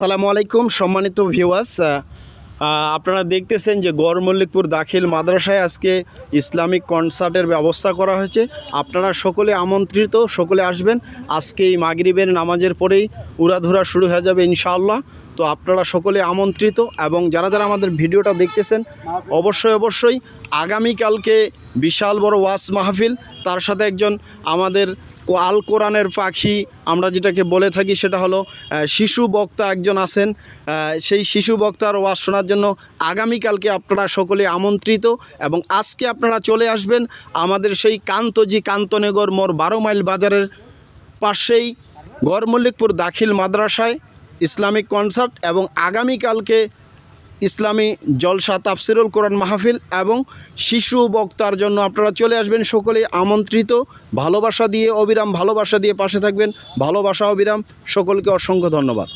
আসসালামু আলাইকুম সম্মানিত ভিউয়ার্স, আপনারা দেখতেছেন যে গড় মল্লিকপুর দাখিল মাদ্রাসায় আজকে ইসলামিক কনসার্টের ব্যবস্থা করা হয়েছে। আপনারা সকলে আমন্ত্রিত, সকলে আসবেন। আজকে এই মাগরিবের নামাজের পরেই উড়াধুরা শুরু হয়ে যাবে ইনশাআল্লাহ। তো আপনারা সকলে আমন্ত্রিত, এবং যারা যারা আমাদের ভিডিওটা দেখতেছেন অবশ্যই আগামীকালকে বিশাল বড় ওয়াজ মাহফিল, তার সাথে একজন আমাদের আল কোরআনের পাখি আমরা যেটাকে বলে থাকি সেটা হলো শিশু বক্তা একজন আছেন। সেই শিশু বক্তার ওয়াজ শোনার জন্য আগামীকালকে আপনারা সকলে আমন্ত্রিত, এবং আজকে আপনারা চলে আসবেন আমাদের সেই কান্তনগর মোড় 12 মাইল বাজারের পাশেই গড় মল্লিকপুর দাখিল মাদ্রাসায় ইসলামিক কনসার্ট, এবং আগামীকালকে ইসলামী জলসা তাফসিরুল কোরআন মাহফিল এবং শিশু বক্তার জন্য আপনারা চলে আসবেন, সকলেই আমন্ত্রিত। ভালোবাসা দিয়ে অবিরাম ভালোবাসা দিয়ে পাশে থাকবেন, ভালোবাসা অবিরাম। সকলকে অসংখ্য ধন্যবাদ।